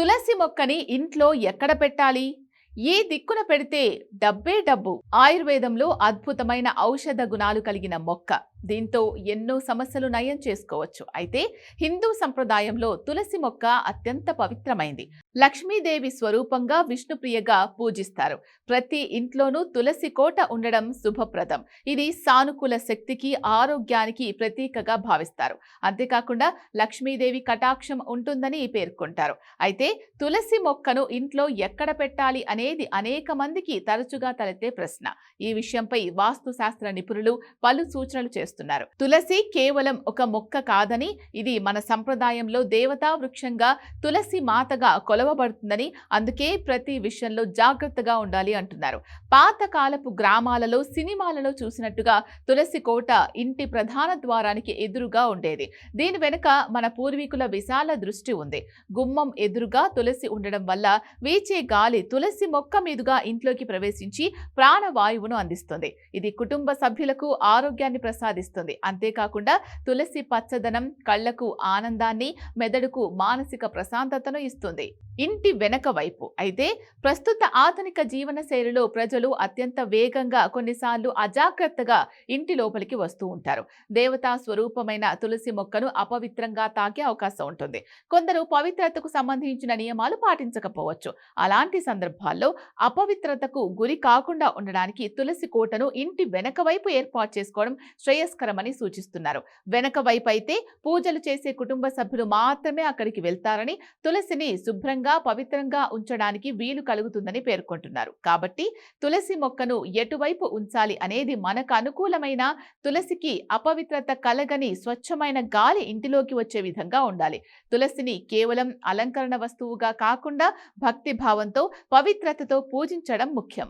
తులసి మొక్కని ఇంట్లో ఎక్కడ పెట్టాలి? ఏ దిక్కున పెడితే డబ్బే డబ్బు. ఆయుర్వేదంలో అద్భుతమైన ఔషధ గుణాలు కలిగిన మొక్క. దీంతో ఎన్నో సమస్యలు నయం చేసుకోవచ్చు. అయితే హిందూ సంప్రదాయంలో తులసి మొక్క అత్యంత పవిత్రమైంది. లక్ష్మీదేవి స్వరూపంగా విష్ణుప్రియగా పూజిస్తారు. ప్రతి ఇంట్లోనూ తులసి కోట ఉండడం శుభప్రదం. ఇది సానుకూల శక్తికి, ఆరోగ్యానికి ప్రతీకగా భావిస్తారు. అంతేకాకుండా లక్ష్మీదేవి కటాక్షం ఉంటుందని పేర్కొంటారు. అయితే తులసి మొక్కను ఇంట్లో ఎక్కడ పెట్టాలి అనేది అనేక మందికి తరచుగా తలెత్తే ప్రశ్న. ఈ విషయంపై వాస్తు శాస్త్ర నిపుణులు పలు సూచనలు చేస్తున్నారు. తులసి కేవలం ఒక మొక్క కాదని, ఇది మన సంప్రదాయంలో దేవతా వృక్షంగా, తులసి మాతగా కొలవబడుతుందని, అందుకే ప్రతి విషయంలో జాగ్రత్తగా ఉండాలి అంటున్నారు. పాతకాలపు గ్రామాలలో, సినిమాలలో చూసినట్టుగా తులసి కోట ఇంటి ప్రధాన ద్వారానికి ఎదురుగా ఉండేది. దీని వెనుక మన పూర్వీకుల విశాల దృష్టి ఉంది. గుమ్మం ఎదురుగా తులసి ఉండడం వల్ల వీచే గాలి తులసి మొక్క మీదుగా ఇంట్లోకి ప్రవేశించి ప్రాణవాయువును అందిస్తుంది. ఇది కుటుంబ సభ్యులకు ఆరోగ్యాన్ని ప్రసాదిస్తుంది. అంతేకాకుండా తులసి పచ్చదనం కళ్లకు ఆనందాన్ని, మెదడుకు మానసిక ప్రశాంతతను ఇస్తుంది. ఇంటి వెనక వైపు అయితే ప్రస్తుత ఆధునిక జీవన శైలిలో ప్రజలు అత్యంత వేగంగా, కొన్నిసార్లు అజాగ్రత్తగా ఇంటి లోపలికి వస్తూ ఉంటారు. దేవతా స్వరూపమైన తులసి మొక్కను అపవిత్రంగా తాకే అవకాశం ఉంటుంది. కొందరు పవిత్రతకు సంబంధించిన నియమాలు పాటించకపోవచ్చు. అలాంటి సందర్భాల్లో అపవిత్రతకు గురి కాకుండా ఉండడానికి తులసి కోటను ఇంటి వెనక వైపు ఏర్పాటు చేసుకోవడం శ్రేయస్కరమని సూచిస్తున్నారు. వెనక వైపు అయితే పూజలు చేసే కుటుంబ సభ్యులు మాత్రమే అక్కడికి వెళ్తారని, తులసిని శుభ్రంగా, పవిత్రంగా ఉంచడానికి వీలు కలుగుతుందని పేర్కొంటున్నారు. కాబట్టి తులసి మొక్కను ఎటువైపు ఉంచాలి అనేది మనకు అనుకూలమైన, తులసికి అపవిత్రత కలగని, స్వచ్ఛమైన గాలి ఇంటిలోకి వచ్చే విధంగా ఉండాలి. తులసిని కేవలం అలంకరణ వస్తువుగా కాకుండా భక్తి భావంతో, పవిత్రతతో పూజించడం ముఖ్యం.